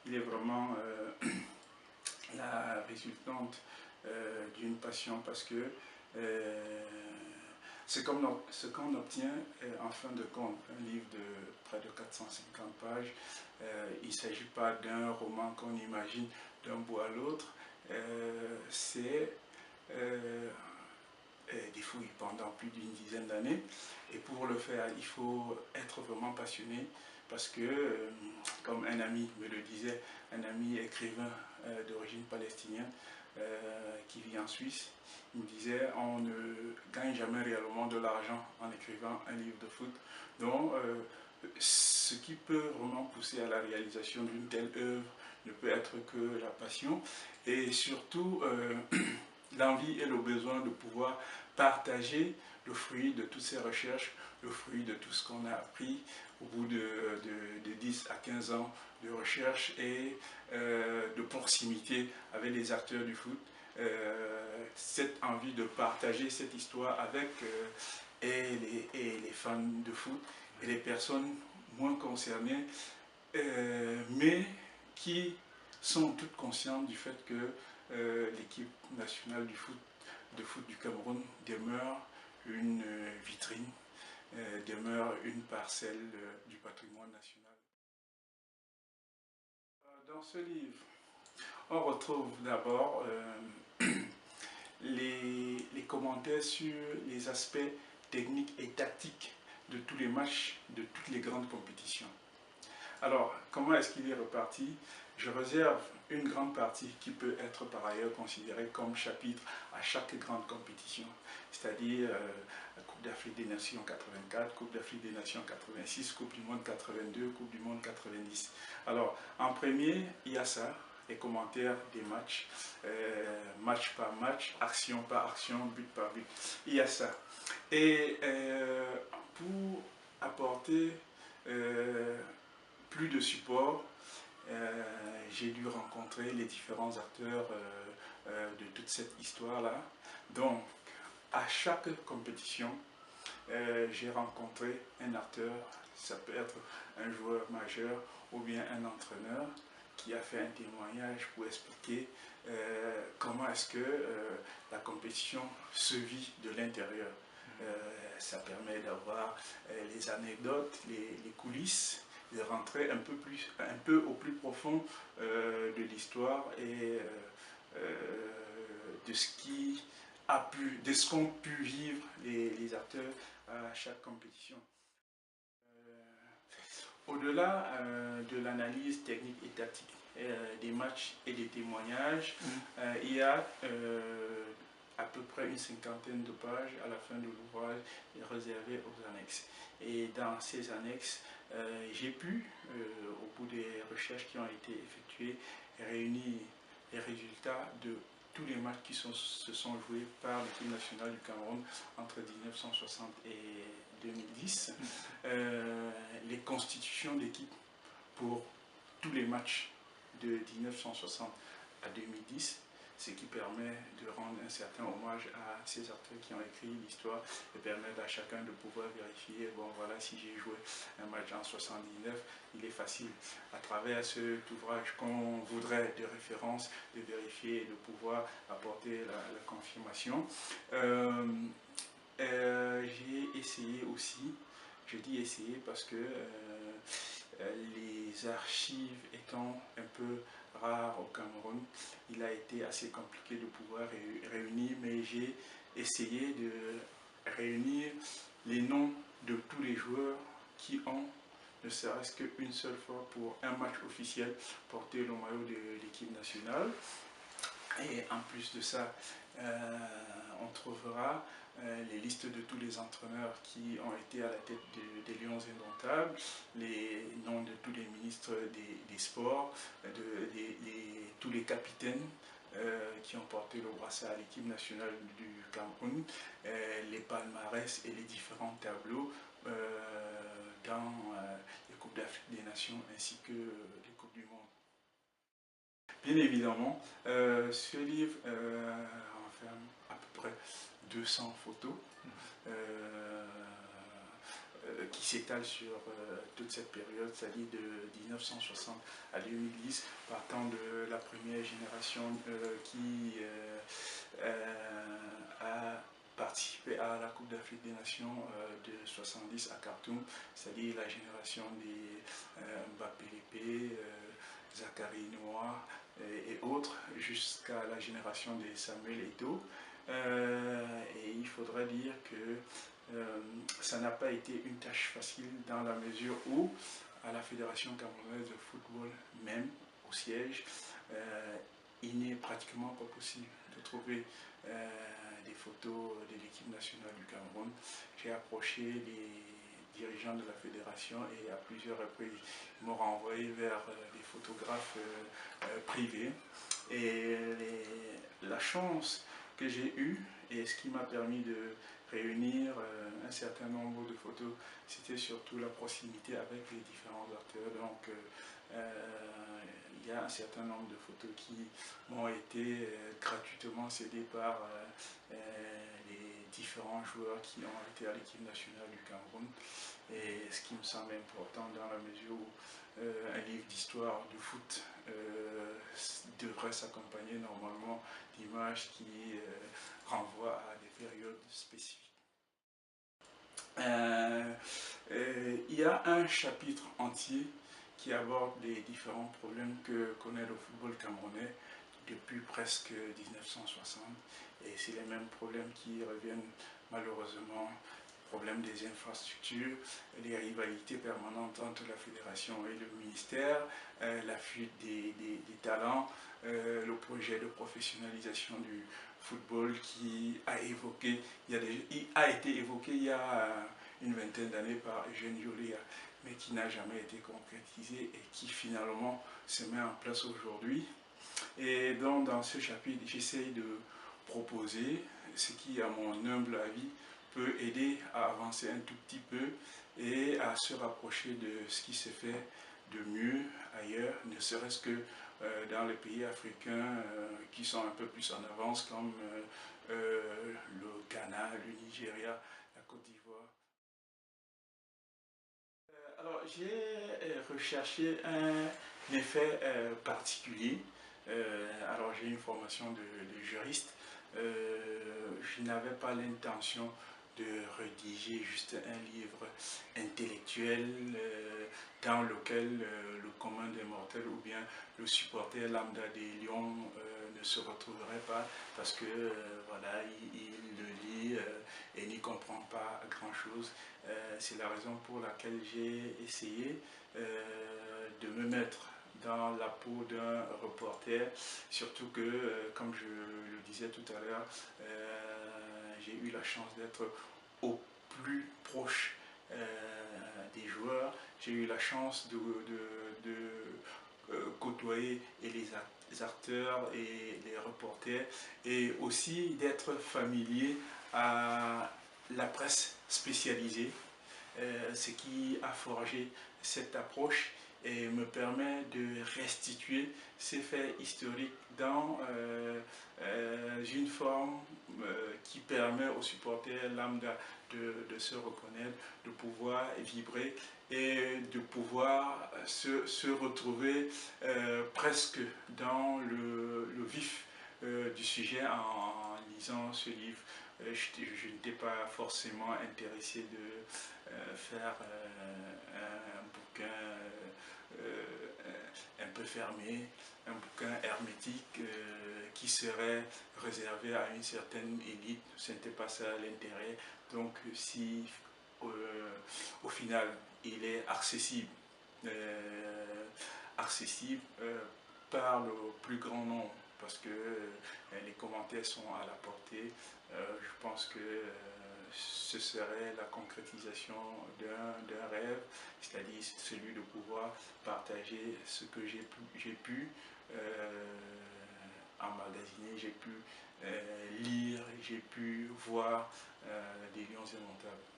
il est vraiment la résultante d'une passion, parce que ce qu'on obtient en fin de compte, un livre de près de 450 pages, il ne s'agit pas d'un roman qu'on imagine d'un bout à l'autre, c'est des fouilles pendant plus d'une dizaine d'années, et pour le faire il faut être vraiment passionné, parce que comme un ami me le disait, un ami écrivain d'origine palestinienne qui vit en Suisse, il me disait: on ne gagne jamais réellement de l'argent en écrivant un livre de foot. Donc ce qui peut vraiment pousser à la réalisation d'une telle œuvre ne peut être que la passion, et surtout l'envie et le besoin de pouvoir partager le fruit de toutes ces recherches, le fruit de tout ce qu'on a appris au bout de 10 à 15 ans de recherche et de proximité avec les acteurs du foot. Cette envie de partager cette histoire avec les fans de foot et les personnes moins concernées, mais qui sont toutes conscientes du fait que l'équipe nationale de foot du Cameroun demeure une vitrine, demeure une parcelle du patrimoine national. Dans ce livre, on retrouve d'abord les commentaires sur les aspects techniques et tactiques de tous les matchs, de toutes les grandes compétitions. Alors, comment est-ce qu'il est reparti? Je réserve une grande partie qui peut être par ailleurs considérée comme chapitre à chaque grande compétition, c'est-à-dire la Coupe d'Afrique des Nations 84, Coupe d'Afrique des Nations 86, Coupe du Monde 82, Coupe du Monde 90. Alors, en premier, il y a ça, les commentaires des matchs, match par match, action par action, but par but. Il y a ça. Et pour apporter plus de support, j'ai dû rencontrer les différents acteurs de toute cette histoire-là. Donc, à chaque compétition, j'ai rencontré un acteur, ça peut être un joueur majeur ou bien un entraîneur, qui a fait un témoignage pour expliquer comment est-ce que la compétition se vit de l'intérieur. Ça permet d'avoir les anecdotes, les coulisses, de rentrer un peu au plus profond de l'histoire et de ce qu'ont pu vivre les acteurs à chaque compétition. Au-delà de l'analyse technique et tactique des matchs et des témoignages, il y a à peu près une cinquantaine de pages à la fin de l'ouvrage réservées aux annexes. Et dans ces annexes, j'ai pu, au bout des recherches qui ont été effectuées, réunir les résultats de tous les matchs qui se sont joués par l'équipe nationale du Cameroun entre 1960 et 2010, les constitutions d'équipe pour tous les matchs de 1960 à 2010, ce qui permet de rendre un certain hommage à ces acteurs qui ont écrit l'histoire et permettre à chacun de pouvoir vérifier, bon voilà, si j'ai joué un match en 79, il est facile à travers cet ouvrage qu'on voudrait de référence de vérifier et de pouvoir apporter la confirmation. J'ai essayé aussi, je dis essayer parce que les archives étant un peu rares au Cameroun, il a été assez compliqué de pouvoir réunir, mais j'ai essayé de réunir les noms de tous les joueurs qui ont, ne serait-ce qu'une seule fois pour un match officiel, porté le maillot de l'équipe nationale. Et en plus de ça, on trouvera les listes de tous les entraîneurs qui ont été à la tête des Lions Indomptables, les noms de tous les ministres des sports, tous les capitaines qui ont porté le brassard à l'équipe nationale du Cameroun, les palmarès et les différents tableaux dans les Coupes d'Afrique des Nations ainsi que les Coupes du Monde. Bien évidemment, ce livre renferme à peu près 200 photos qui s'étale sur toute cette période, c'est-à-dire de 1960 à 2010, partant de la première génération qui a participé à la Coupe d'Afrique des Nations de 70 à Khartoum, c'est-à-dire la génération des Mbappé Lépé, Zachary Noah et autres, jusqu'à la génération des Samuel Eto'o. Et il faudrait dire que ça n'a pas été une tâche facile dans la mesure où, à la Fédération camerounaise de football, même au siège, il n'est pratiquement pas possible de trouver des photos de l'équipe nationale du Cameroun. J'ai approché les dirigeants de la fédération et à plusieurs reprises, ils m'ont renvoyé vers des photographes privés. Et la chance que j'ai eue, et ce qui m'a permis de réunir un certain nombre de photos, c'était surtout la proximité avec les différents acteurs. Donc, il y a un certain nombre de photos qui m'ont été gratuitement cédées par les différents joueurs qui ont été à l'équipe nationale du Cameroun. Et ce qui me semble important dans la mesure où un livre d'histoire du foot devrait s'accompagner normalement d'images qui renvoient à des périodes spécifiques. Il y a un chapitre entier qui aborde les différents problèmes que connaît le football camerounais depuis presque 1960. Et c'est les mêmes problèmes qui reviennent malheureusement. Problème des infrastructures, les rivalités permanentes entre la fédération et le ministère, la fuite des talents, le projet de professionnalisation du football qui a été évoqué il y a une vingtaine d'années par Eugène Jolia, mais qui n'a jamais été concrétisé et qui finalement se met en place aujourd'hui. Et donc dans ce chapitre, j'essaye de proposer ce qui, à mon humble avis, peut aider à avancer un tout petit peu et à se rapprocher de ce qui se fait de mieux ailleurs, ne serait-ce que dans les pays africains qui sont un peu plus en avance, comme le Ghana, le Nigeria, la Côte d'Ivoire. Alors, j'ai recherché un effet particulier. Alors, j'ai une formation de juriste. Je n'avais pas l'intention de rédiger juste un livre intellectuel dans lequel le commun des mortels ou bien le supporter lambda des Lions ne se retrouverait pas parce que voilà, il le lit et n'y comprend pas grand-chose. C'est la raison pour laquelle j'ai essayé de me mettre dans la peau d'un reporter, surtout que, comme je le disais tout à l'heure, j'ai eu la chance d'être au plus proche des joueurs. J'ai eu la chance de côtoyer et les acteurs et les reporters et aussi d'être familier à la presse spécialisée, ce qui a forgé cette approche et me permet de restituer ces faits historiques dans une forme qui permet aux supporters lambda de se reconnaître, de pouvoir vibrer et de pouvoir se retrouver presque dans le vif du sujet en lisant ce livre. Je n'étais pas forcément intéressé de faire un bouquin un peu fermé, un bouquin hermétique qui serait réservé à une certaine élite. Ce n'était pas ça l'intérêt. Donc si au final il est accessible, par le plus grand nombre, parce que les commentaires sont à la portée, je pense que ce serait la concrétisation d'un rêve, c'est-à-dire celui de pouvoir partager ce que j'ai pu emmagasiner, j'ai pu lire, j'ai pu voir des lions indomptables.